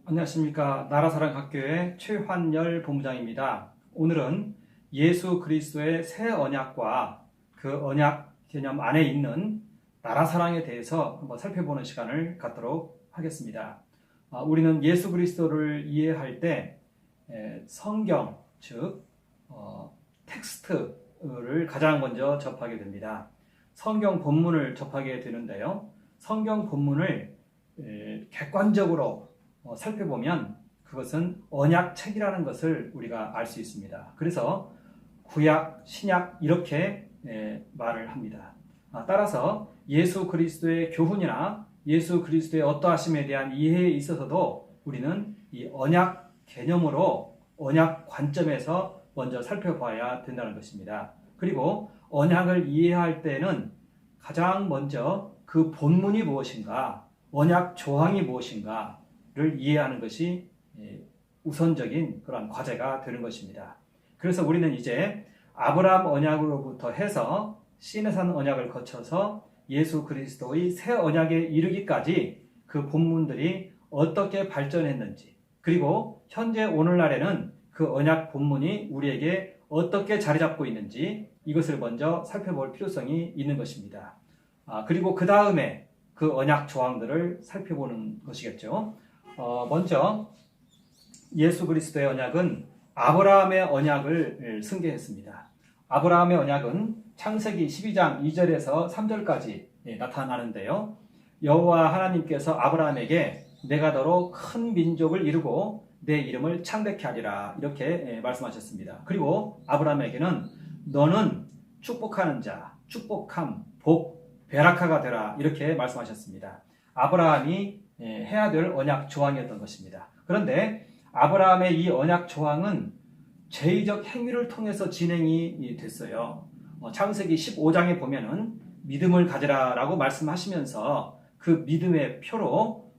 안녕하십니까. 나라사랑학교의 최환열 본부장입니다. 오늘은 예수 그리스도의 새 언약과 그 언약 개념 안에 있는 나라사랑에 대해서 한번 살펴보는 시간을 갖도록 하겠습니다. 우리는 예수 그리스도를 이해할 때 성경, 즉 텍스트를 가장 먼저 접하게 됩니다. 성경 본문을 접하게 되는데요. 성경 본문을 객관적으로 살펴보면 그것은 언약책이라는 것을 우리가 알 수 있습니다. 그래서 구약, 신약 이렇게 말을 합니다. 따라서 예수 그리스도의 교훈이나 예수 그리스도의 어떠하심에 대한 이해에 있어서도 우리는 이 언약 개념으로 언약 관점에서 먼저 살펴봐야 된다는 것입니다. 그리고 언약을 이해할 때는 가장 먼저 그 본문이 무엇인가, 언약 조항이 무엇인가를 이해하는 것이 우선적인 그런 과제가 되는 것입니다. 그래서 우리는 이제 아브라함 언약으로부터 해서 시내산 언약을 거쳐서 예수 그리스도의 새 언약에 이르기까지 그 본문들이 어떻게 발전했는지, 그리고 현재 오늘날에는 그 언약 본문이 우리에게 어떻게 자리 잡고 있는지 이것을 먼저 살펴볼 필요성이 있는 것입니다. 그리고 그 다음에 그 언약 조항들을 살펴보는 것이겠죠. 먼저 예수 그리스도의 언약은 아브라함의 언약을 승계했습니다. 아브라함의 언약은 창세기 12장 2절에서 3절까지 나타나는데요. 여호와 하나님께서 아브라함에게 내가 너로 큰 민족을 이루고 내 이름을 창대케 하리라 이렇게 말씀하셨습니다. 그리고 아브라함에게는 너는 축복하는 자, 축복함, 복, 베라카가 되라 이렇게 말씀하셨습니다. 아브라함이 해야 될 언약 조항이었던 것입니다. 그런데 아브라함의 이 언약 조항은 죄의적 행위를 통해서 진행이 됐어요. 창세기 15장에 보면은 믿음을 가지라라고 말씀하시면서 그 믿음의 표로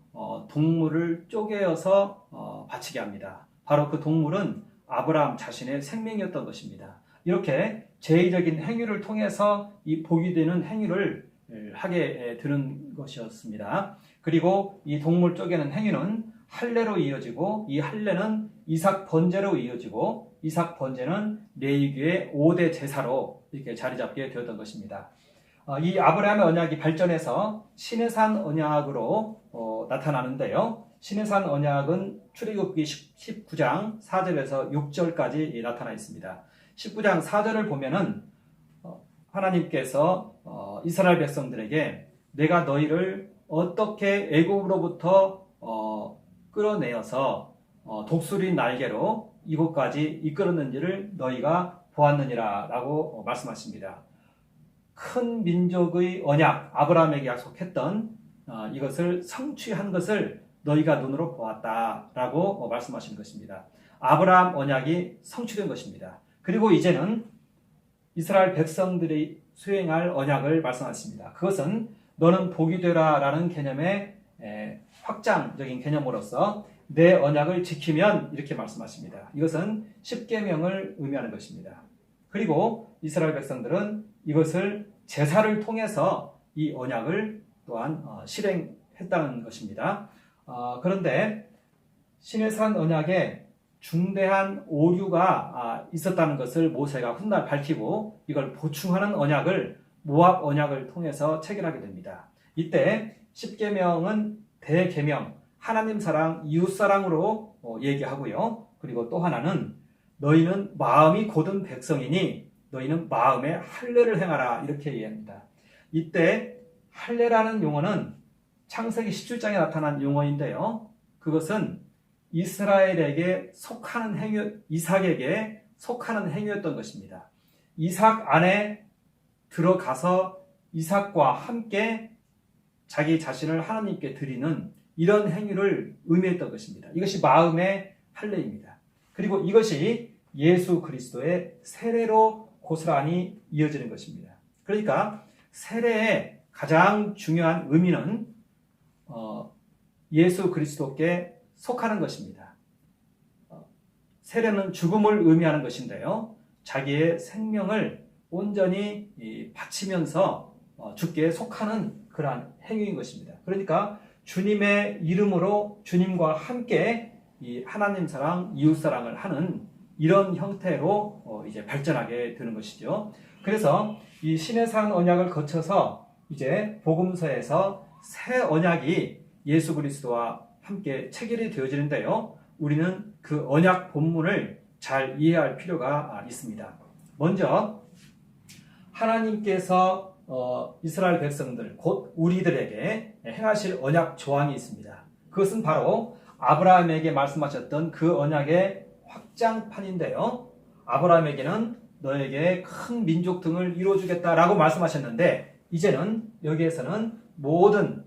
동물을 쪼개어서 바치게 합니다. 바로 그 동물은 아브라함 자신의 생명이었던 것입니다. 이렇게 죄의적인 행위를 통해서 이 복이 되는 행위를 하게 되는 것이었습니다. 그리고 이 동물 쪼개는 행위는 할례로 이어지고 이 할례는 이삭 번제로 이어지고 이삭 번제는 레위기의 5대 제사로 이렇게 자리 잡게 되었던 것입니다. 이 아브라함의 언약이 발전해서 시내산 언약으로 나타나는데요. 시내산 언약은 출애굽기 19장 4절에서 6절까지 나타나 있습니다. 19장 4절을 보면은 하나님께서 이스라엘 백성들에게 내가 너희를 어떻게 애굽으로부터 끌어내어서 독수리 날개로 이곳까지 이끌었는지를 너희가 보았느니라 라고 말씀하십니다. 큰 민족의 언약, 아브라함에게 약속했던 이것을 성취한 것을 너희가 눈으로 보았다 라고 말씀하시는 것입니다. 아브라함 언약이 성취된 것입니다. 그리고 이제는 이스라엘 백성들이 수행할 언약을 말씀하십니다. 그것은 너는 복이 되라 라는 개념의 확장적인 개념으로서 내 언약을 지키면 이렇게 말씀하십니다. 이것은 십계명을 의미하는 것입니다. 그리고 이스라엘 백성들은 이것을 제사를 통해서 이 언약을 또한 실행했다는 것입니다. 그런데 시내산 언약에 중대한 오류가 있었다는 것을 모세가 훗날 밝히고 이걸 보충하는 언약을 모압 언약을 통해서 체결하게 됩니다. 이때 십계명은 대계명, 하나님 사랑, 이웃 사랑으로 얘기하고요. 그리고 또 하나는 너희는 마음이 곧은 백성이니 너희는 마음에 할례를 행하라 이렇게 얘기합니다. 이때 할례라는 용어는 창세기 17장에 나타난 용어인데요. 그것은 이스라엘에게 속하는 행위, 이삭에게 속하는 행위였던 것입니다. 이삭 안에 들어가서 이삭과 함께 자기 자신을 하나님께 드리는 이런 행위를 의미했던 것입니다. 이것이 마음의 할례입니다. 그리고 이것이 예수 그리스도의 세례로 고스란히 이어지는 것입니다. 그러니까 세례의 가장 중요한 의미는 예수 그리스도께 속하는 것입니다. 세례는 죽음을 의미하는 것인데요. 자기의 생명을 온전히 바치면서 주께 속하는 그러한 행위인 것입니다. 그러니까 주님의 이름으로 주님과 함께 이 하나님 사랑, 이웃 사랑을 하는 이런 형태로 이제 발전하게 되는 것이죠. 그래서 이 신의 산 언약을 거쳐서 이제 복음서에서 새 언약이 예수 그리스도와 함께 체결이 되어지는데요. 우리는 그 언약 본문을 잘 이해할 필요가 있습니다. 먼저 하나님께서 이스라엘 백성들 곧 우리들에게 행하실 언약 조항이 있습니다. 그것은 바로 아브라함에게 말씀하셨던 그 언약의 확장판인데요. 아브라함에게는 너에게 큰 민족 등을 이루어주겠다라고 말씀하셨는데 이제는 여기에서는 모든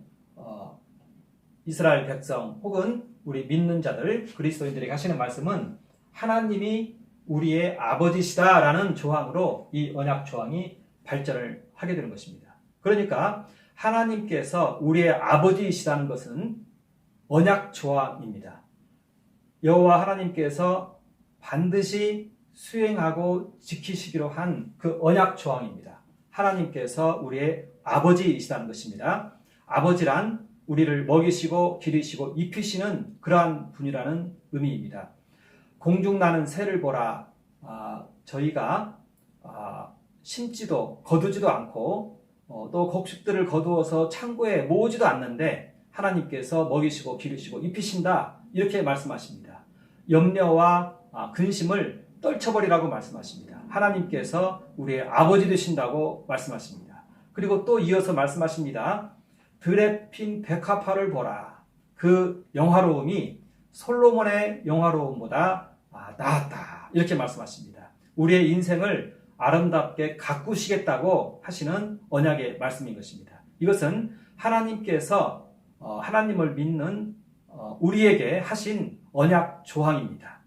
이스라엘 백성 혹은 우리 믿는 자들 그리스도인들에게 하시는 말씀은 하나님이 우리의 아버지시다라는 조항으로 이 언약 조항이 발전을 하게 되는 것입니다. 그러니까 하나님께서 우리의 아버지이시다는 것은 언약 조항입니다. 여호와 하나님께서 반드시 수행하고 지키시기로 한 그 언약 조항입니다. 하나님께서 우리의 아버지이시다는 것입니다. 아버지란 우리를 먹이시고 기르시고 입히시는 그러한 분이라는 의미입니다. 공중 나는 새를 보라. 저희가 심지도 거두지도 않고 또 곡식들을 거두어서 창고에 모으지도 않는데 하나님께서 먹이시고 기르시고 입히신다 이렇게 말씀하십니다. 염려와 근심을 떨쳐버리라고 말씀하십니다. 하나님께서 우리의 아버지 되신다고 말씀하십니다. 그리고 또 이어서 말씀하십니다. 들에 핀 백합화를 보라. 그 영화로움이 솔로몬의 영화로움보다 나았다. 이렇게 말씀하십니다. 우리의 인생을 아름답게 가꾸시겠다고 하시는 언약의 말씀인 것입니다. 이것은 하나님께서 하나님을 믿는 우리에게 하신 언약 조항입니다.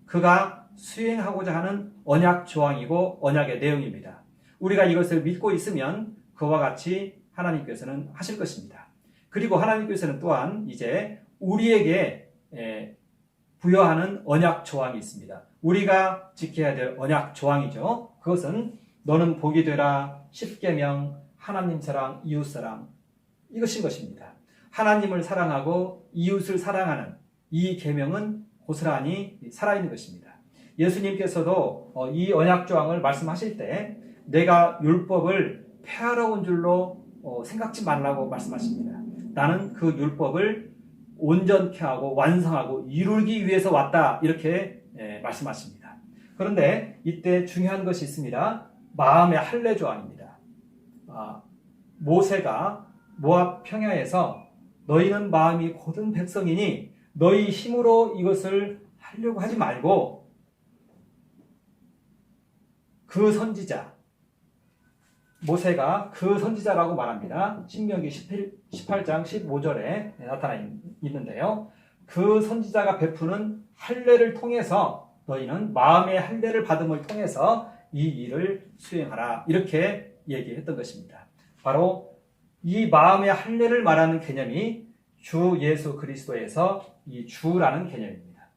그가 수행하고자 하는 언약 조항이고 언약의 내용입니다. 우리가 이것을 믿고 있으면 그와 같이 하나님께서는 하실 것입니다. 그리고 하나님께서는 또한 이제 우리에게 부여하는 언약 조항이 있습니다. 우리가 지켜야 될 언약 조항이죠. 그것은 너는 복이 되라, 십계명, 하나님 사랑, 이웃 사랑 이것인 것입니다. 하나님을 사랑하고 이웃을 사랑하는 이 계명은 고스란히 살아있는 것입니다. 예수님께서도 이 언약 조항을 말씀하실 때 내가 율법을 폐하러 온 줄로 생각지 말라고 말씀하십니다. 나는 그 율법을 온전케 하고 완성하고 이루기 위해서 왔다 이렇게 말씀하십니다. 그런데 이때 중요한 것이 있습니다. 마음의 할례 조항입니다. 모세가 모압 평야에서 너희는 마음이 곧은 백성이니 너희 힘으로 이것을 하려고 하지 말고 그 선지자 모세가 그 선지자라고 말합니다. 신명기 18장 15절에 나타나 있는데요. 그 선지자가 베푸는 할례를 통해서 너희는 마음의 할례를 받음을 통해서 이 일을 수행하라 이렇게 얘기했던 것입니다. 바로 이 마음의 할례를 말하는 개념이 주 예수 그리스도에서 이 주라는 개념입니다.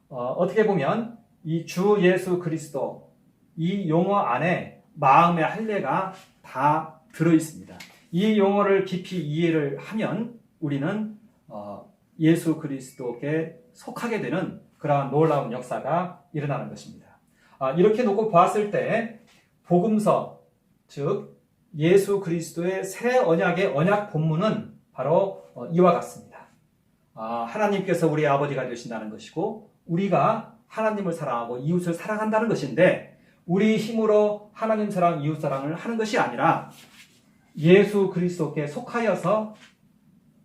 어떻게 보면 이 주 예수 그리스도 이 용어 안에 마음의 할례가 다 들어있습니다. 이 용어를 깊이 이해를 하면 우리는 예수 그리스도께 속하게 되는 그러한 놀라운 역사가 일어나는 것입니다. 이렇게 놓고 보았을 때 복음서 즉 예수 그리스도의 새 언약의 언약 본문은 바로 이와 같습니다. 하나님께서 우리의 아버지가 되신다는 것이고 우리가 하나님을 사랑하고 이웃을 사랑한다는 것인데 우리 힘으로 하나님 사랑, 이웃 사랑을 하는 것이 아니라 예수 그리스도께 속하여서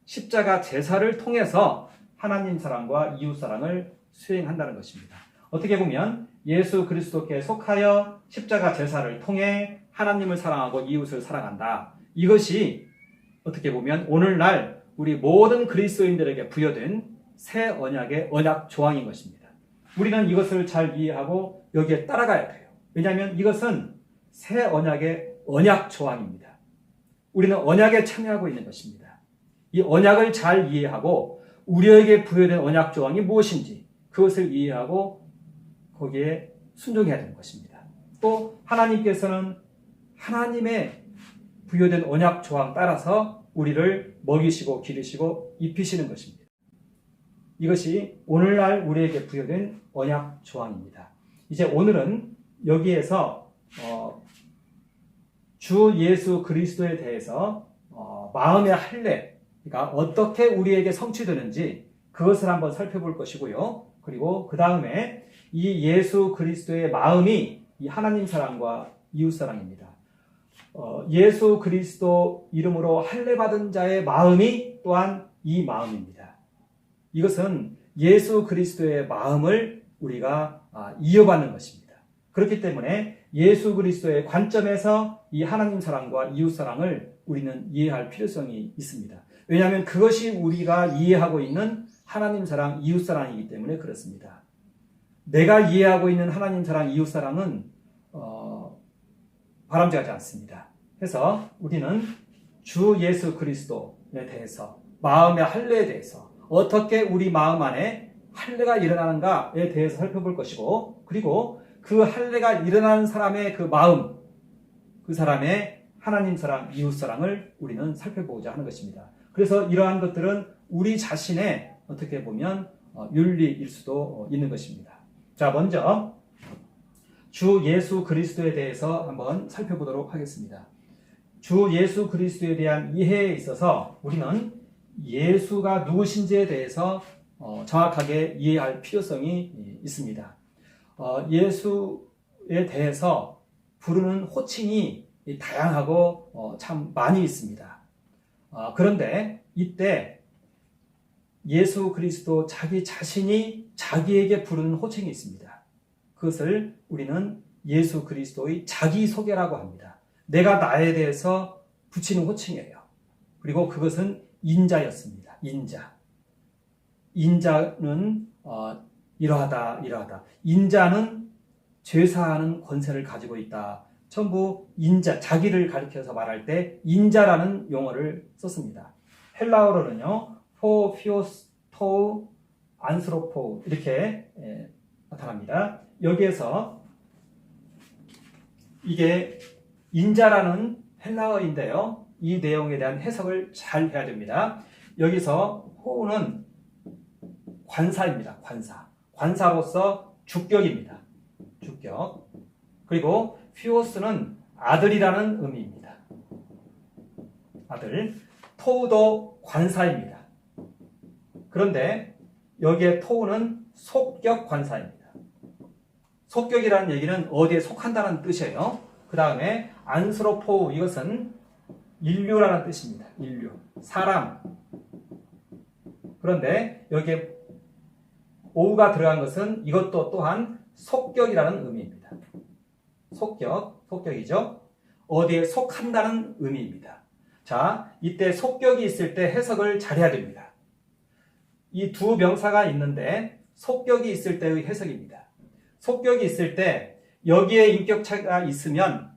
십자가 제사를 통해서 하나님 사랑과 이웃 사랑을 수행한다는 것입니다. 어떻게 보면 예수 그리스도께 속하여 십자가 제사를 통해 하나님을 사랑하고 이웃을 사랑한다. 이것이 어떻게 보면 오늘날 우리 모든 그리스도인들에게 부여된 새 언약의 언약 조항인 것입니다. 우리는 이것을 잘 이해하고 여기에 따라가야 돼요. 왜냐하면 이것은 새 언약의 언약 조항입니다. 우리는 언약에 참여하고 있는 것입니다. 이 언약을 잘 이해하고 우리에게 부여된 언약 조항이 무엇인지 그것을 이해하고 거기에 순종해야 되는 것입니다. 또 하나님께서는 하나님의 부여된 언약 조항 따라서 우리를 먹이시고 기르시고 입히시는 것입니다. 이것이 오늘날 우리에게 부여된 언약 조항입니다. 이제 오늘은 여기에서 주 예수 그리스도에 대해서 마음의 할례, 그러니까 어떻게 우리에게 성취되는지 그것을 한번 살펴볼 것이고요. 그리고 그 다음에 이 예수 그리스도의 마음이 이 하나님 사랑과 이웃 사랑입니다. 예수 그리스도 이름으로 할례 받은 자의 마음이 또한 이 마음입니다. 이것은 예수 그리스도의 마음을 우리가 이어받는 것입니다. 그렇기 때문에 예수 그리스도의 관점에서 이 하나님 사랑과 이웃 사랑을 우리는 이해할 필요성이 있습니다. 왜냐하면 그것이 우리가 이해하고 있는 하나님 사랑, 이웃 사랑이기 때문에 그렇습니다. 내가 이해하고 있는 하나님 사랑, 이웃 사랑은 바람직하지 않습니다. 그래서 우리는 주 예수 그리스도에 대해서, 마음의 할례에 대해서 어떻게 우리 마음 안에 할례가 일어나는가에 대해서 살펴볼 것이고, 그리고 그 할례가 일어나는 사람의 그 마음, 그 사람의 하나님 사랑, 이웃 사랑을 우리는 살펴보고자 하는 것입니다. 그래서 이러한 것들은 우리 자신의 어떻게 보면 윤리일 수도 있는 것입니다. 자, 먼저 주 예수 그리스도에 대해서 한번 살펴보도록 하겠습니다. 주 예수 그리스도에 대한 이해에 있어서 우리는 예수가 누구신지에 대해서 정확하게 이해할 필요성이 있습니다. 예수에 대해서 부르는 호칭이 다양하고 참 많이 있습니다. 그런데 이때 예수 그리스도 자기 자신이 자기에게 부르는 호칭이 있습니다. 그것을 우리는 예수 그리스도의 자기소개라고 합니다. 내가 나에 대해서 붙이는 호칭이에요. 그리고 그것은 인자였습니다. 인자는 이러하다. 인자는 죄사하는 권세를 가지고 있다. 전부 인자, 자기를 가리켜서 말할 때 인자라는 용어를 썼습니다. 헬라어로는요, 포피오스, 토, 안스로포 이렇게 나타납니다. 여기에서 이게 인자라는 헬라어인데요. 이 내용에 대한 해석을 잘 해야 됩니다. 여기서 호우는 관사입니다. 관사로서 주격입니다. 주격. 그리고 피오스는 아들이라는 의미입니다. 아들. 토우도 관사입니다. 그런데 여기에 토우는 속격 관사입니다. 속격이라는 얘기는 어디에 속한다는 뜻이에요. 그 다음에 안스로포우, 이것은 인류라는 뜻입니다. 인류, 사람. 그런데 여기에 오우가 들어간 것은 이것도 또한 속격이라는 의미입니다. 속격이죠. 어디에 속한다는 의미입니다. 자, 이때 속격이 있을 때 해석을 잘해야 됩니다. 이 두 명사가 있는데 속격이 있을 때의 해석입니다. 속격이 있을 때 여기에 인격체가 있으면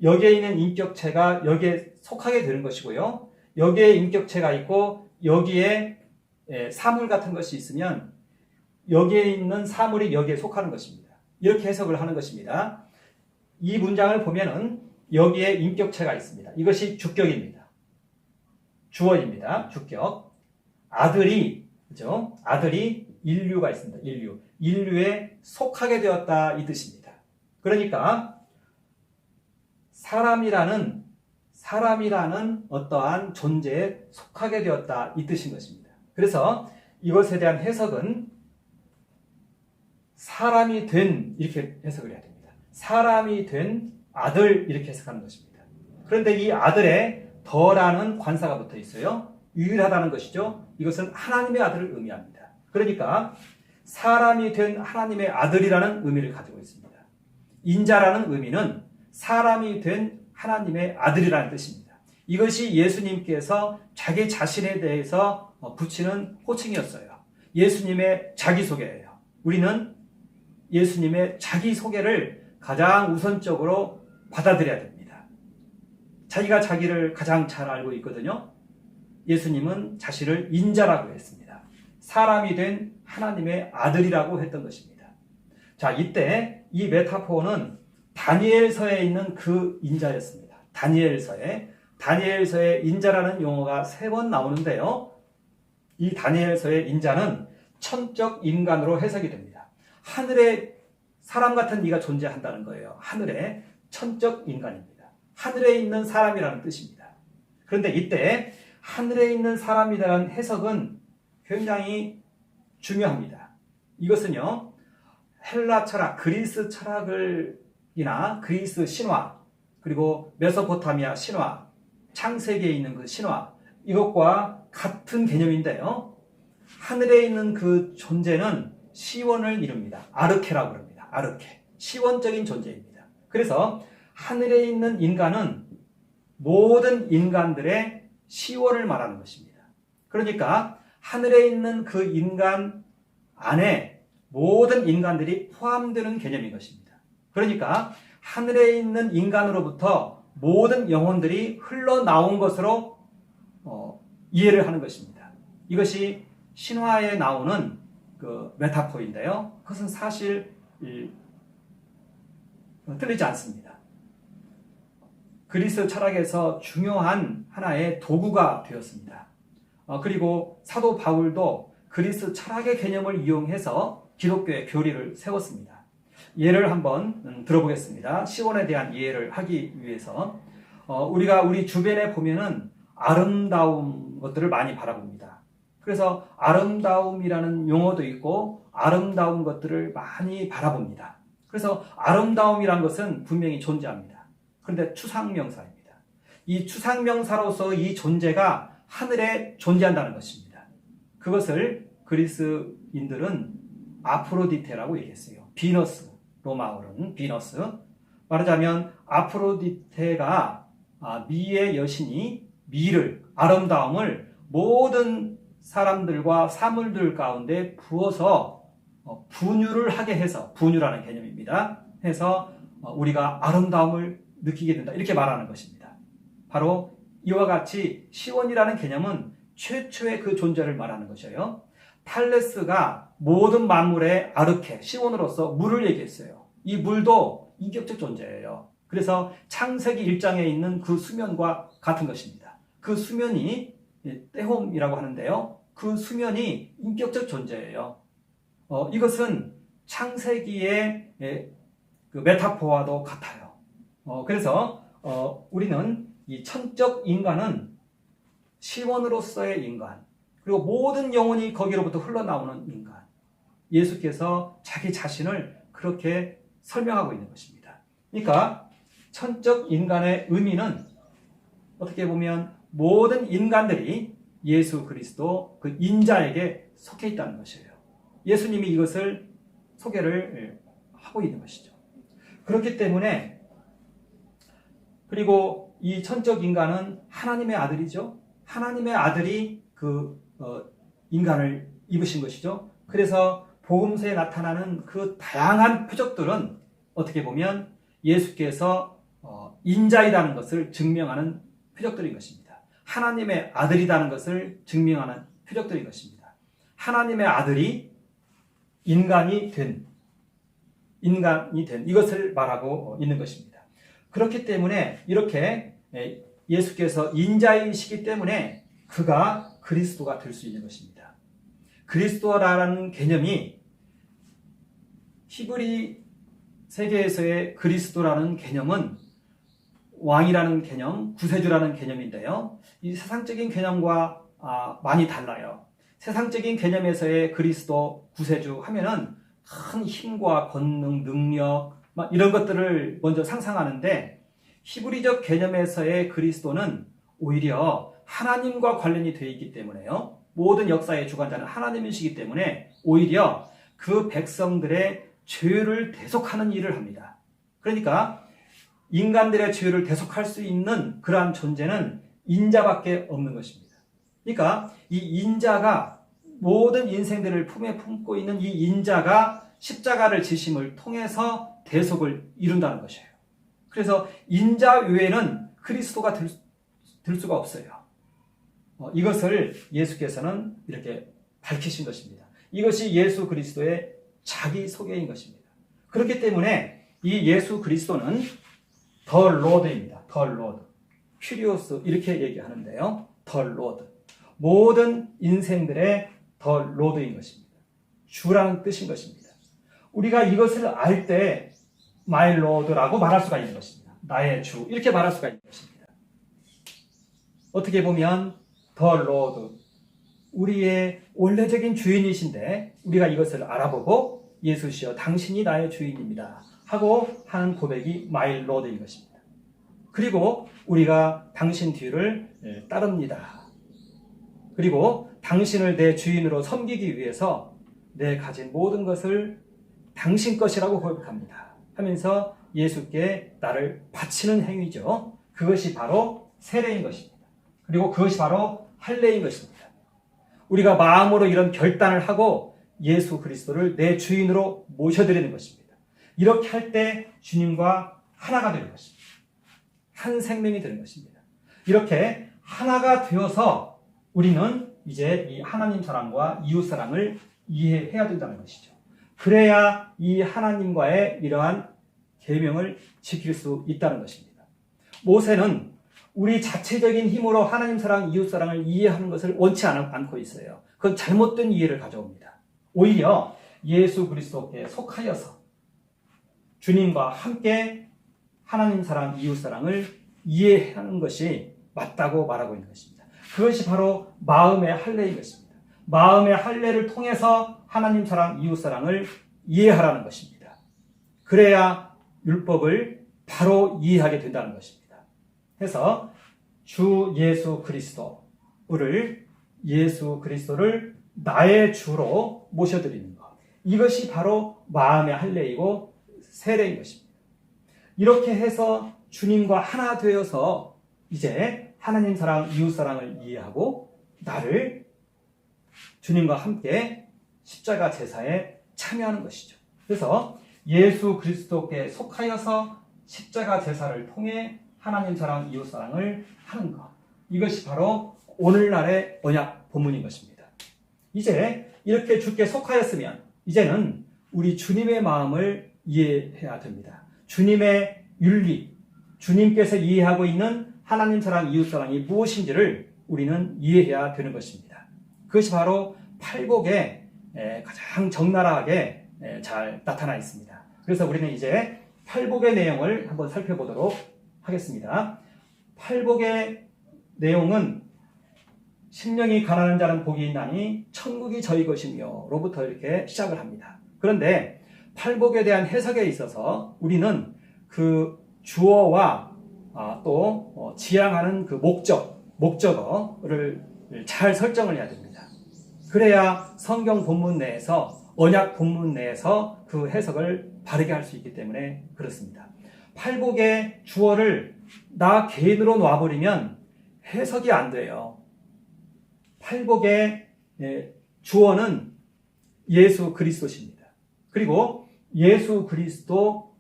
여기에 있는 인격체가 여기에 속하게 되는 것이고요. 여기에 인격체가 있고 여기에 사물 같은 것이 있으면 여기에 있는 사물이 여기에 속하는 것입니다. 이렇게 해석을 하는 것입니다. 이 문장을 보면은 여기에 인격체가 있습니다. 이것이 주격입니다. 주어입니다. 주격. 아들이, 그죠? 아들이 인류가 있습니다. 인류에 속하게 되었다 이 뜻입니다. 그러니까 사람이라는 어떠한 존재에 속하게 되었다 이 뜻인 것입니다. 그래서 이것에 대한 해석은 사람이 된, 이렇게 해석을 해야 됩니다. 사람이 된 아들, 이렇게 해석하는 것입니다. 그런데 이 아들에 더라는 관사가 붙어 있어요. 유일하다는 것이죠. 이것은 하나님의 아들을 의미합니다. 그러니까 사람이 된 하나님의 아들이라는 의미를 가지고 있습니다. 인자라는 의미는 사람이 된 하나님의 아들이라는 뜻입니다. 이것이 예수님께서 자기 자신에 대해서 붙이는 호칭이었어요. 예수님의 자기소개예요. 우리는 예수님의 자기소개를 가장 우선적으로 받아들여야 됩니다. 자기가 자기를 가장 잘 알고 있거든요. 예수님은 자신을 인자라고 했습니다. 사람이 된 하나님의 아들이라고 했던 것입니다. 자, 이때 이 메타포는 다니엘서에 있는 그 인자였습니다. 다니엘서에 다니엘서에 인자라는 용어가 3번 나오는데요. 이 다니엘서의 인자는 천적 인간으로 해석이 됩니다. 하늘에 사람 같은 이가 존재한다는 거예요. 하늘에 천적 인간입니다. 하늘에 있는 사람이라는 뜻입니다. 그런데 이때 하늘에 있는 사람이라는 해석은 굉장히 중요합니다. 이것은요, 헬라 철학, 그리스 철학이나 그리스 신화, 그리고 메소포타미아 신화, 창세기에 있는 그 신화, 이것과 같은 개념인데요. 하늘에 있는 그 존재는 시원을 이룹니다. 아르케라고 합니다. 아르케. 시원적인 존재입니다. 그래서 하늘에 있는 인간은 모든 인간들의 시원을 말하는 것입니다. 그러니까 하늘에 있는 그 인간 안에 모든 인간들이 포함되는 개념인 것입니다. 그러니까 하늘에 있는 인간으로부터 모든 영혼들이 흘러나온 것으로 이해를 하는 것입니다. 이것이 신화에 나오는 그 메타포인데요. 그것은 사실 틀리지 않습니다. 그리스 철학에서 중요한 하나의 도구가 되었습니다. 그리고 사도 바울도 그리스 철학의 개념을 이용해서 기독교의 교리를 세웠습니다. 예를 한번 들어보겠습니다. 시온에 대한 이해를 하기 위해서 우리가 우리 주변에 보면은 아름다운 것들을 많이 바라봅니다. 그래서 아름다움이라는 용어도 있고 아름다운 것들을 많이 바라봅니다. 그래서 아름다움이란 것은 분명히 존재합니다. 그런데 추상명사입니다. 이 추상명사로서 이 존재가 하늘에 존재한다는 것입니다. 그것을 그리스인들은 아프로디테라고 얘기했어요. 비너스, 로마어로는 비너스. 말하자면 아프로디테가 미의 여신이 미를, 아름다움을 모든 사람들과 사물들 가운데 부어서 분유를 하게 해서, 분유라는 개념입니다. 해서 우리가 아름다움을 느끼게 된다. 이렇게 말하는 것입니다. 바로 이와 같이 시온이라는 개념은 최초의 그 존재를 말하는 것이에요. 탈레스가 모든 만물의 아르케, 시온으로서 물을 얘기했어요. 이 물도 인격적 존재예요. 그래서 창세기 1장에 있는 그 수면과 같은 것입니다. 그 수면이 떼홈이라고 하는데요. 그 수면이 인격적 존재예요. 이것은 창세기의 그 메타포와도 같아요. 그래서 우리는 이 천적 인간은 시원으로서의 인간, 그리고 모든 영혼이 거기로부터 흘러나오는 인간, 예수께서 자기 자신을 그렇게 설명하고 있는 것입니다. 그러니까 천적 인간의 의미는 어떻게 보면 모든 인간들이 예수 그리스도 그 인자에게 속해 있다는 것이에요. 예수님이 이것을 소개를 하고 있는 것이죠. 그렇기 때문에, 그리고 이 천적 인간은 하나님의 아들이죠. 하나님의 아들이 그 인간을 입으신 것이죠. 그래서 복음서에 나타나는 그 다양한 표적들은 어떻게 보면 예수께서 인자이라는 것을 증명하는 표적들인 것입니다. 하나님의 아들이라는 것을 증명하는 표적들인 것입니다. 하나님의 아들이 인간이 된 이것을 말하고 있는 것입니다. 그렇기 때문에 이렇게 예수께서 인자이시기 때문에 그가 그리스도가 될 수 있는 것입니다. 그리스도라는 개념이 히브리 세계에서의 그리스도라는 개념은 왕이라는 개념, 구세주라는 개념인데요. 이 세상적인 개념과 많이 달라요. 세상적인 개념에서의 그리스도, 구세주 하면은 큰 힘과 권능, 능력 이런 것들을 먼저 상상하는데, 히브리적 개념에서의 그리스도는 오히려 하나님과 관련이 되어 있기 때문에요. 모든 역사의 주관자는 하나님이시기 때문에 오히려 그 백성들의 죄를 대속하는 일을 합니다. 그러니까 인간들의 죄를 대속할 수 있는 그러한 존재는 인자밖에 없는 것입니다. 그러니까 이 인자가, 모든 인생들을 품에 품고 있는 이 인자가 십자가를 지심을 통해서 대속을 이룬다는 것이에요. 그래서 인자 외에는 그리스도가 될 수가 없어요. 이것을 예수께서는 이렇게 밝히신 것입니다. 이것이 예수 그리스도의 자기 소개인 것입니다. 그렇기 때문에 이 예수 그리스도는 더 로드입니다. 더 로드. 큐리오스 이렇게 얘기하는데요. 더 로드. 모든 인생들의 더 로드인 것입니다. 주라는 뜻인 것입니다. 우리가 이것을 알 때 마이 로드라고 말할 수가 있는 것입니다. 나의 주 이렇게 말할 수가 있는 것입니다. 어떻게 보면 더 로드 우리의 원래적인 주인이신데 우리가 이것을 알아보고 예수시여 당신이 나의 주인입니다 하고 하는 고백이 마이 로드인 것입니다. 그리고 우리가 당신 뒤를 따릅니다. 그리고 당신을 내 주인으로 섬기기 위해서 내 가진 모든 것을 당신 것이라고 고백합니다. 하면서 예수께 나를 바치는 행위죠. 그것이 바로 세례인 것입니다. 그리고 그것이 바로 할례인 것입니다. 우리가 마음으로 이런 결단을 하고 예수 그리스도를 내 주인으로 모셔드리는 것입니다. 이렇게 할 때 주님과 하나가 되는 것입니다. 한 생명이 되는 것입니다. 이렇게 하나가 되어서 우리는 이제 이 하나님 사랑과 이웃 사랑을 이해해야 된다는 것이죠. 그래야 이 하나님과의 이러한 계명을 지킬 수 있다는 것입니다. 모세는 우리 자체적인 힘으로 하나님 사랑, 이웃 사랑을 이해하는 것을 원치 않고 있어요. 그건 잘못된 이해를 가져옵니다. 오히려 예수 그리스도께 속하여서 주님과 함께 하나님 사랑, 이웃 사랑을 이해하는 것이 맞다고 말하고 있는 것입니다. 그것이 바로 마음의 할례인 것입니다. 마음의 할례를 통해서 하나님 사랑, 이웃 사랑을 이해하라는 것입니다. 그래야 율법을 바로 이해하게 된다는 것입니다. 해서 주 예수 그리스도를 나의 주로 모셔드리는 것. 이것이 바로 마음의 할례이고 세례인 것입니다. 이렇게 해서 주님과 하나 되어서 이제 하나님 사랑, 이웃 사랑을 이해하고 나를 주님과 함께 십자가 제사에 참여하는 것이죠. 그래서 예수 그리스도께 속하여서 십자가 제사를 통해 하나님 사랑, 이웃 사랑을 하는 것. 이것이 바로 오늘날의 언약 본문인 것입니다. 이제 이렇게 주께 속하였으면 이제는 우리 주님의 마음을 이해해야 됩니다. 주님의 윤리, 주님께서 이해하고 있는 하나님 사랑, 이웃 사랑이 무엇인지를 우리는 이해해야 되는 것입니다. 그것이 바로 팔복에 가장 적나라하게 잘 나타나 있습니다. 그래서 우리는 이제 팔복의 내용을 한번 살펴보도록 하겠습니다. 팔복의 내용은 심령이 가난한 자는 복이 있나니 천국이 저희 것이며 로부터 이렇게 시작을 합니다. 그런데 팔복에 대한 해석에 있어서 우리는 그 주어와 또 지향하는 그 목적어를 잘 설정을 해야 됩니다. 그래야 성경 본문 내에서 언약 본문 내에서 그 해석을 바르게 할 수 있기 때문에 그렇습니다. 팔복의 주어를 나 개인으로 놔버리면 해석이 안 돼요. 팔복의 주어는 예수 그리스도십니다. 그리고 예수 그리스도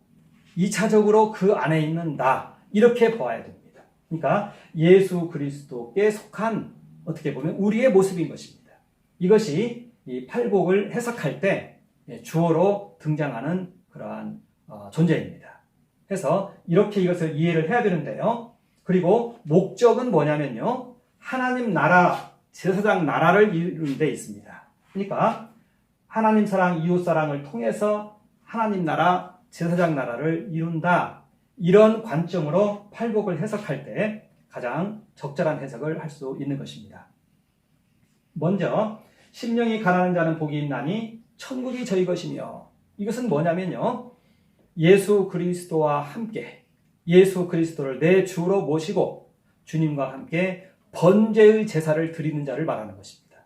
2차적으로 그 안에 있는 나 이렇게 보아야 됩니다. 그러니까 예수 그리스도께 속한 어떻게 보면 우리의 모습인 것입니다. 이것이 이 팔복을 해석할 때 주어로 등장하는 그러한 존재입니다. 그래서 이렇게 이것을 이해를 해야 되는데요. 그리고 목적은 뭐냐면요. 하나님 나라, 제사장 나라를 이루는 데 있습니다. 그러니까 하나님 사랑, 이웃 사랑을 통해서 하나님 나라, 제사장 나라를 이룬다. 이런 관점으로 팔복을 해석할 때 가장 적절한 해석을 할 수 있는 것입니다. 먼저 심령이 가난한 자는 복이 있나니 천국이 저희 것이며 이것은 뭐냐면요. 예수 그리스도와 함께 예수 그리스도를 내 주로 모시고 주님과 함께 번제의 제사를 드리는 자를 말하는 것입니다.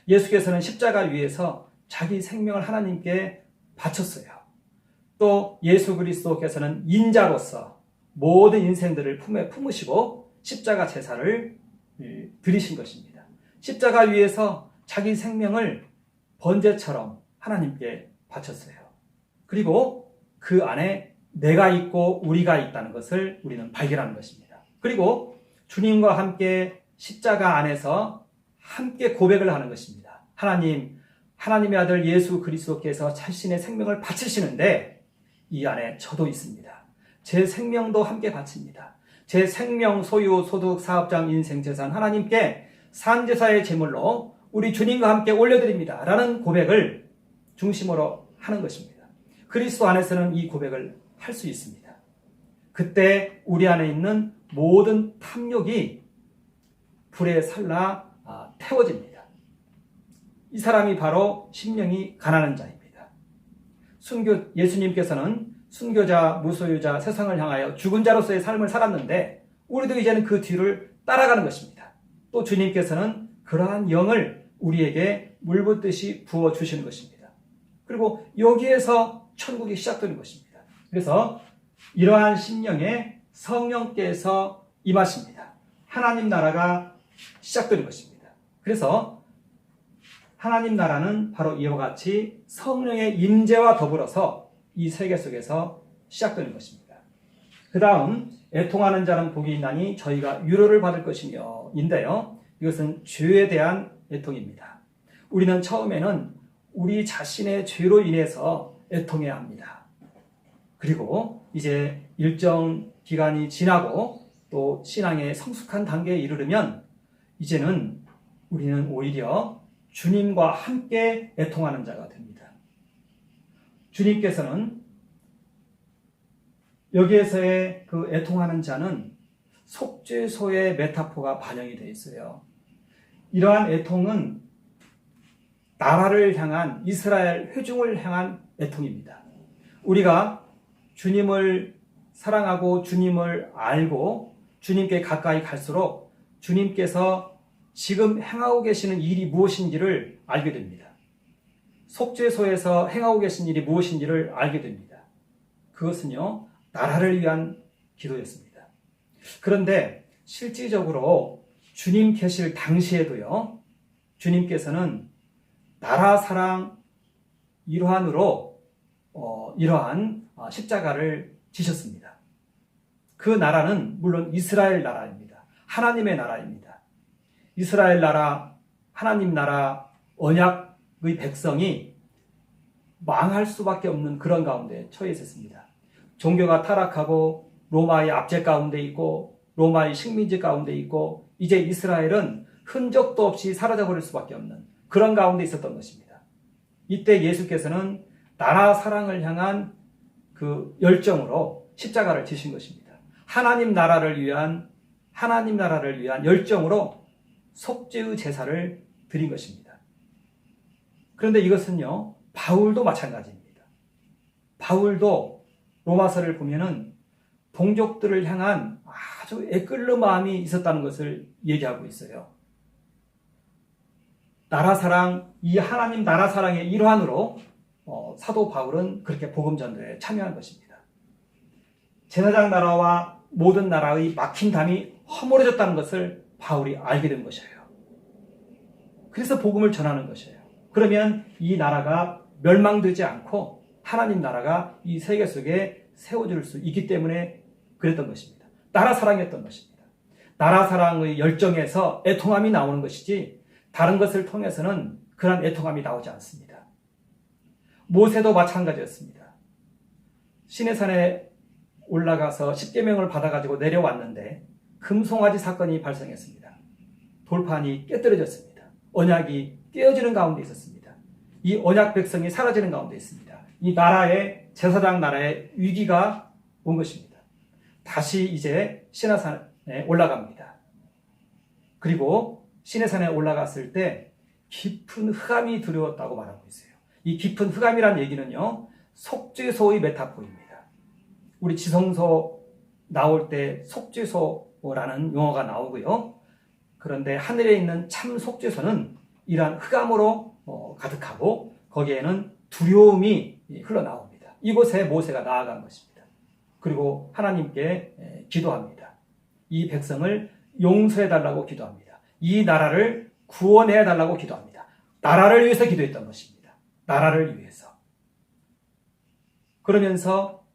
예수께서는 십자가 위에서 자기 생명을 하나님께 바쳤어요. 또 예수 그리스도께서는 인자로서 모든 인생들을 품에 품으시고 십자가 제사를 드리신 것입니다. 십자가 위에서 자기 생명을 번제처럼 하나님께 바쳤어요. 그리고 그 안에 내가 있고 우리가 있다는 것을 우리는 발견하는 것입니다. 그리고 주님과 함께 십자가 안에서 함께 고백을 하는 것입니다. 하나님의 아들 예수 그리스도께서 자신의 생명을 바치시는데 이 안에 저도 있습니다. 제 생명도 함께 바칩니다. 제 생명, 소유, 소득, 사업장, 인생, 재산 하나님께 산제사의 제물로 우리 주님과 함께 올려드립니다 라는 고백을 중심으로 하는 것입니다. 그리스도 안에서는 이 고백을 할 수 있습니다. 그때 우리 안에 있는 모든 탐욕이 불에 살라 태워집니다. 이 사람이 바로 심령이 가난한 자입니다. 예수님께서는 순교자, 무소유자, 세상을 향하여 죽은 자로서의 삶을 살았는데 우리도 이제는 그 뒤를 따라가는 것입니다. 또 주님께서는 그러한 영을 우리에게 물붓듯이 부어주시는 것입니다. 그리고 여기에서 천국이 시작되는 것입니다. 그래서 이러한 심령에 성령께서 임하십니다. 하나님 나라가 시작되는 것입니다. 그래서 하나님 나라는 바로 이와 같이 성령의 임재와 더불어서 이 세계 속에서 시작되는 것입니다. 그 다음 애통하는 자는 복이 있나니 저희가 위로를 받을 것이며 인데요. 이것은 죄에 대한 애통입니다. 우리는 처음에는 우리 자신의 죄로 인해서 애통해야 합니다. 그리고 이제 일정 기간이 지나고 또 신앙의 성숙한 단계에 이르르면 이제는 우리는 오히려 주님과 함께 애통하는 자가 됩니다. 주님께서는 여기에서의 그 애통하는 자는 속죄소의 메타포가 반영이 되어 있어요. 이러한 애통은 나라를 향한 이스라엘 회중을 향한 애통입니다. 우리가 주님을 사랑하고 주님을 알고 주님께 가까이 갈수록 주님께서 지금 행하고 계시는 일이 무엇인지를 알게 됩니다. 속죄소에서 행하고 계신 일이 무엇인지를 알게 됩니다. 그것은요, 나라를 위한 기도였습니다. 그런데 실질적으로 주님 계실 당시에도요, 주님께서는 나라 사랑 일환으로 이러한 십자가를 지셨습니다. 그 나라는 물론 이스라엘 나라입니다. 하나님의 나라입니다. 이스라엘 나라, 하나님 나라, 언약의 백성이 망할 수밖에 없는 그런 가운데 처해 있었습니다. 종교가 타락하고 로마의 압제 가운데 있고 로마의 식민지 가운데 있고 이제 이스라엘은 흔적도 없이 사라져버릴 수밖에 없는 그런 가운데 있었던 것입니다. 이때 예수께서는 나라 사랑을 향한 그 열정으로 십자가를 지신 것입니다. 하나님 나라를 위한 열정으로 속죄의 제사를 드린 것입니다. 그런데 이것은요, 바울도 마찬가지입니다. 바울도 로마서를 보면은 동족들을 향한 아주 애끓는 마음이 있었다는 것을 얘기하고 있어요. 나라 사랑, 이 하나님 나라 사랑의 일환으로 사도 바울은 그렇게 복음 전도에 참여한 것입니다. 제사장 나라와 모든 나라의 막힌 담이 허물어졌다는 것을 바울이 알게 된 것이에요. 그래서 복음을 전하는 것이에요. 그러면 이 나라가 멸망되지 않고 하나님 나라가 이 세계 속에 세워질 수 있기 때문에 그랬던 것입니다. 나라 사랑이었던 것입니다. 나라 사랑의 열정에서 애통함이 나오는 것이지 다른 것을 통해서는 그런 애통함이 나오지 않습니다. 모세도 마찬가지였습니다. 시내산에 올라가서 십계명을 받아가지고 내려왔는데 금송아지 사건이 발생했습니다. 돌판이 깨뜨려졌습니다. 언약이 깨어지는 가운데 있었습니다. 이 언약 백성이 사라지는 가운데 있습니다. 이 나라의 제사장 나라의 위기가 온 것입니다. 다시 이제 시내산에 올라갑니다. 그리고 시내산에 올라갔을 때 깊은 흑암이 두려웠다고 말하고 있어요. 이 깊은 흑암이라는 얘기는요, 속죄소의 메타포입니다. 우리 지성소 나올 때 속죄소라는 용어가 나오고요. 그런데 하늘에 있는 참 속죄소는 이러한 흑암으로 가득하고 거기에는 두려움이 흘러나옵니다. 이곳에 모세가 나아간 것입니다. 그리고 하나님께 기도합니다. 이 백성을 용서해달라고 기도합니다. 이 나라를 구원해달라고 기도합니다. 나라를 위해서 기도했던 것입니다. 나라를 위해서. 그러면서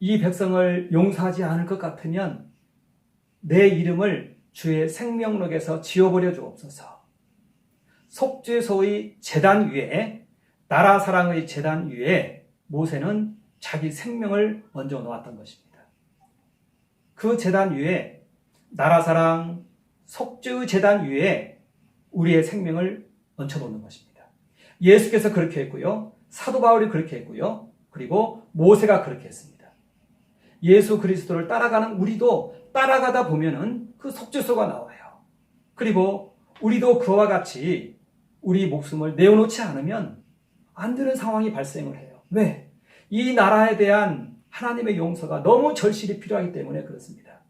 이 백성을 용서하지 않을 것 같으면 내 이름을 주의 생명록에서 지워버려 주옵소서. 속죄소의 제단 위에, 나라 사랑의 제단 위에 모세는 자기 생명을 얹어 놓았던 것입니다. 그 제단 위에 나라사랑 속죄의 제단 위에 우리의 생명을 얹혀놓는 것입니다. 예수께서 그렇게 했고요. 사도 바울이 그렇게 했고요. 그리고 모세가 그렇게 했습니다. 예수 그리스도를 따라가는 우리도 따라가다 보면은 그 속죄소가 나와요. 그리고 우리도 그와 같이 우리 목숨을 내어놓지 않으면 안 되는 상황이 발생을 해요. 왜? 이 나라에 대한 하나님의 용서가 너무 절실히 필요하기 때문에 그렇습니다.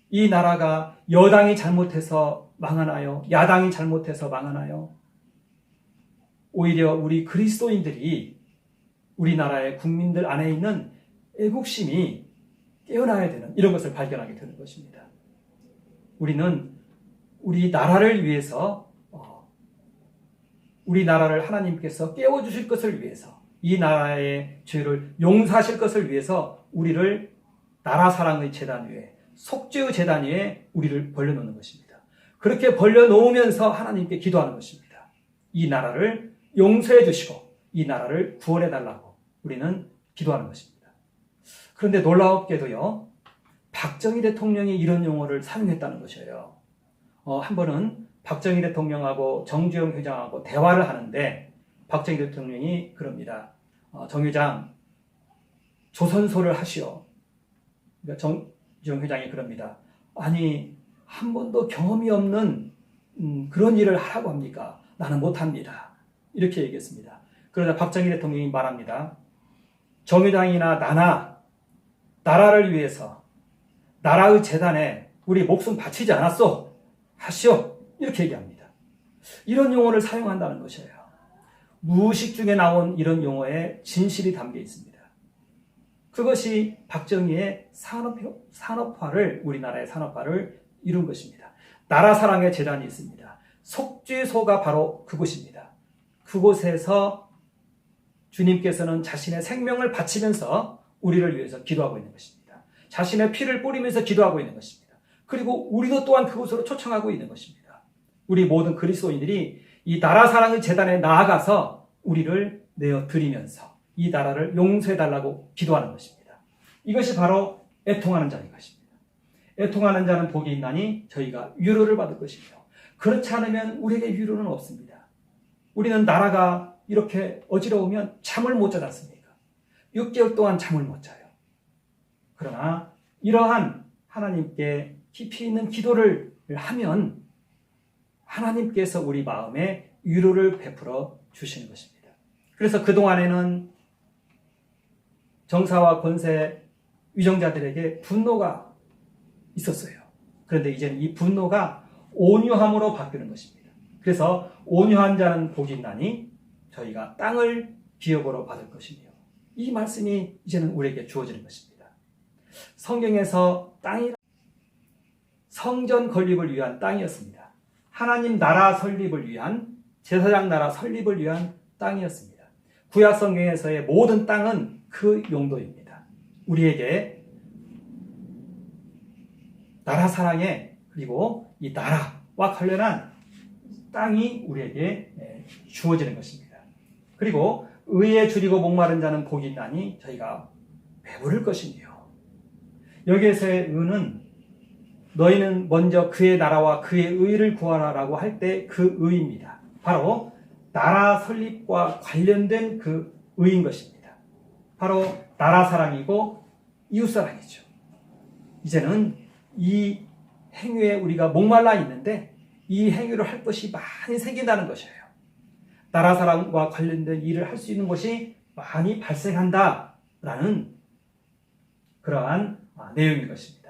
이 나라가 여당이 잘못해서 망하나요? 야당이 잘못해서 망하나요? 오히려 우리 그리스도인들이 우리나라의 국민들 안에 있는 애국심이 깨어나야 되는 이런 것을 발견하게 되는 것입니다. 우리는 우리 나라를 위해서 우리 나라를 하나님께서 깨워주실 것을 위해서 이 나라의 죄를 용서하실 것을 위해서 우리를 나라 사랑의 제단 위에 속죄의 제단 위에 우리를 벌려놓는 것입니다. 그렇게 벌려놓으면서 하나님께 기도하는 것입니다. 이 나라를 용서해 주시고 이 나라를 구원해 달라고 우리는 기도하는 것입니다. 그런데 놀랍게도요, 박정희 대통령이 이런 용어를 사용했다는 것이에요. 한 번은 박정희 대통령하고 정주영 회장하고 대화를 하는데 박정희 대통령이 그럽니다. 정 회장, 조선소를 하시오. 그러니까 정주영 회장이 그럽니다. 아니, 한 번도 경험이 없는 그런 일을 하라고 합니까? 나는 못합니다. 이렇게 얘기했습니다. 그러자 박정희 대통령이 말합니다. 정 회장이나 나나 나라를 위해서 나라의 재단에 우리 목숨 바치지 않았소. 하시오. 이렇게 얘기합니다. 이런 용어를 사용한다는 것이에요. 무의식 중에 나온 이런 용어에 진실이 담겨 있습니다. 그것이 박정희의 산업화를 우리나라의 산업화를 이룬 것입니다. 나라 사랑의 재단이 있습니다. 속죄소가 바로 그곳입니다. 그곳에서 주님께서는 자신의 생명을 바치면서 우리를 위해서 기도하고 있는 것입니다. 자신의 피를 뿌리면서 기도하고 있는 것입니다. 그리고 우리도 또한 그곳으로 초청하고 있는 것입니다. 우리 모든 그리스도인들이 이 나라 사랑의 재단에 나아가서 우리를 내어드리면서 이 나라를 용서해달라고 기도하는 것입니다. 이것이 바로 애통하는 자인 것입니다. 애통하는 자는 복이 있나니 저희가 위로를 받을 것이며 그렇지 않으면 우리에게 위로는 없습니다. 우리는 나라가 이렇게 어지러우면 잠을 못 자지 않습니까? 6개월 동안 잠을 못 자요. 그러나 이러한 하나님께 깊이 있는 기도를 하면 하나님께서 우리 마음에 위로를 베풀어 주시는 것입니다. 그래서 그동안에는 정사와 권세 위정자들에게 분노가 있었어요. 그런데 이제는 이 분노가 온유함으로 바뀌는 것입니다. 그래서 온유한 자는 복이 있나니 저희가 땅을 기업으로 받을 것이며 이 말씀이 이제는 우리에게 주어지는 것입니다. 성경에서 땅이 성전 건립을 위한 땅이었습니다. 하나님 나라 설립을 위한 제사장 나라 설립을 위한 땅이었습니다. 구약 성경에서의 모든 땅은 그 용도입니다. 우리에게 나라 사랑에 그리고 이 나라와 관련한 땅이 우리에게 주어지는 것입니다. 그리고 의에 줄이고 목마른 자는 복이 있나니 저희가 배부를 것이며 여기에서의 의는 너희는 먼저 그의 나라와 그의 의를 구하라라고 할 때 그 의입니다. 바로 나라 설립과 관련된 그 의인 것입니다. 바로 나라 사랑이고 이웃 사랑이죠. 이제는 이 행위에 우리가 목말라 있는데 이 행위를 할 것이 많이 생긴다는 것이에요. 나라 사랑과 관련된 일을 할 수 있는 것이 많이 발생한다라는 그러한 내용인 것입니다.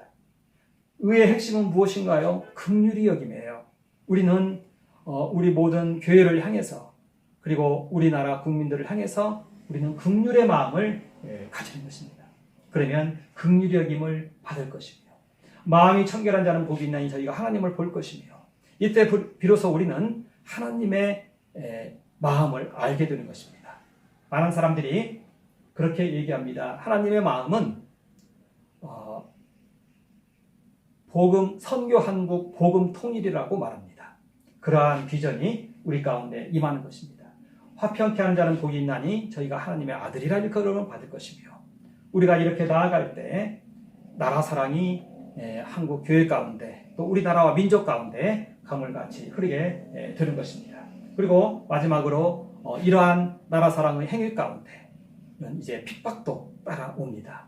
의의 핵심은 무엇인가요? 긍휼히 여김이에요. 우리는 우리 모든 교회를 향해서 그리고 우리나라 국민들을 향해서 우리는 긍휼의 마음을 가지는 것입니다. 그러면 긍휼히 여김을 받을 것이며 마음이 청결한 자는 복이 있나니 저희가 하나님을 볼 것이며 이때 비로소 우리는 하나님의 마음을 알게 되는 것입니다. 많은 사람들이 그렇게 얘기합니다. 하나님의 마음은 복음 선교 한국 복음 통일이라고 말합니다. 그러한 비전이 우리 가운데 임하는 것입니다. 화평케 하는 자는 복이 있나니 저희가 하나님의 아들이라 일컬음을 받을 것이며 우리가 이렇게 나아갈 때 나라 사랑이 한국 교회 가운데 또 우리나라와 민족 가운데 강물같이 흐르게 되는 것입니다. 그리고 마지막으로 이러한 나라 사랑의 행위 가운데 이제 핍박도 따라옵니다.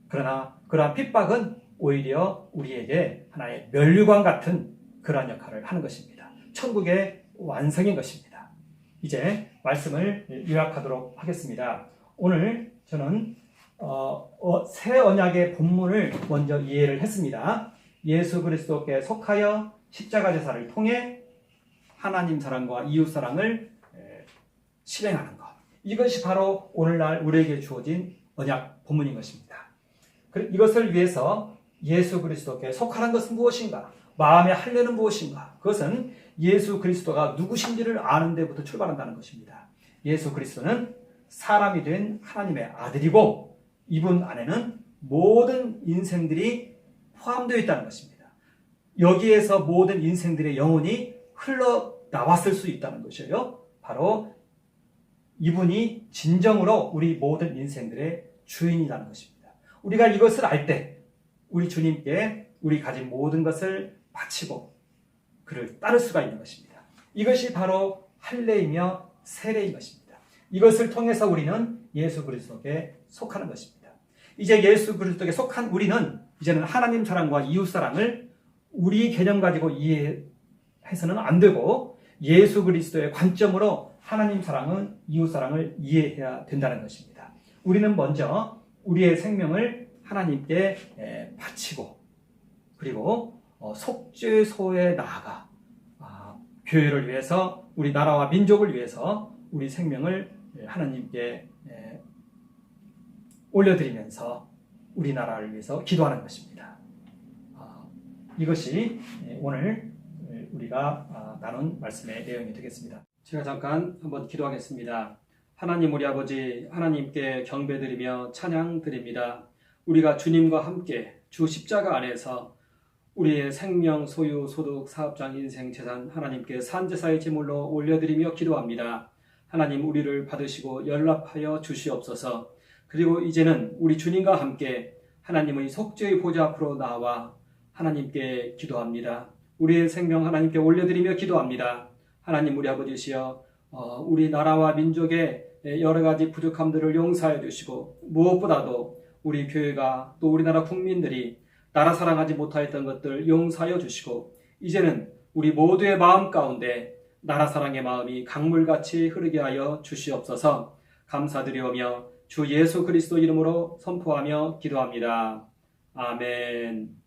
그러나 그러한 핍박은 오히려 우리에게 하나의 면류관 같은 그러한 역할을 하는 것입니다. 천국의 완성인 것입니다. 이제 말씀을 요약하도록 하겠습니다. 오늘 저는 새 언약의 본문을 먼저 이해를 했습니다. 예수 그리스도께 속하여 십자가 제사를 통해 하나님 사랑과 이웃 사랑을 실행하는 것. 이것이 바로 오늘날 우리에게 주어진 언약 본문인 것입니다. 이것을 위해서 예수 그리스도께 속하는 것은 무엇인가? 마음의 할례는 무엇인가? 그것은 예수 그리스도가 누구신지를 아는 데부터 출발한다는 것입니다. 예수 그리스도는 사람이 된 하나님의 아들이고 이분 안에는 모든 인생들이 포함되어 있다는 것입니다. 여기에서 모든 인생들의 영혼이 흘러나왔을 수 있다는 것이에요. 바로 이분이 진정으로 우리 모든 인생들의 주인이라는 것입니다. 우리가 이것을 알 때 우리 주님께 우리 가진 모든 것을 바치고 그를 따를 수가 있는 것입니다. 이것이 바로 할례이며 세례인 것입니다. 이것을 통해서 우리는 예수 그리스도께 속하는 것입니다. 이제 예수 그리스도께 속한 우리는 이제는 하나님 사랑과 이웃 사랑을 우리 개념 가지고 이해해서는 안 되고 예수 그리스도의 관점으로 하나님 사랑은 이웃 사랑을 이해해야 된다는 것입니다. 우리는 먼저 우리의 생명을 하나님께 바치고 그리고 속죄소에 나아가 교회를 위해서 우리 나라와 민족을 위해서 우리 생명을 하나님께 올려드리면서 우리나라를 위해서 기도하는 것입니다. 이것이 오늘 우리가 나눈 말씀의 내용이 되겠습니다. 제가 잠깐 한번 기도하겠습니다. 하나님 우리 아버지 하나님께 경배드리며 찬양드립니다. 우리가 주님과 함께 주 십자가 안에서 우리의 생명, 소유, 소득, 사업장, 인생, 재산 하나님께 산제사의 제물로 올려드리며 기도합니다. 하나님 우리를 받으시고 연락하여 주시옵소서. 그리고 이제는 우리 주님과 함께 하나님의 속죄의 보좌 앞으로 나와 하나님께 기도합니다. 우리의 생명 하나님께 올려드리며 기도합니다. 하나님 우리 아버지시여 우리 나라와 민족의 여러 가지 부족함들을 용서해 주시고 무엇보다도 우리 교회가 또 우리나라 국민들이 나라 사랑하지 못하였던 것들 용서하여 주시고 이제는 우리 모두의 마음 가운데 나라 사랑의 마음이 강물같이 흐르게 하여 주시옵소서. 감사드리오며 주 예수 그리스도 이름으로 선포하며 기도합니다. 아멘.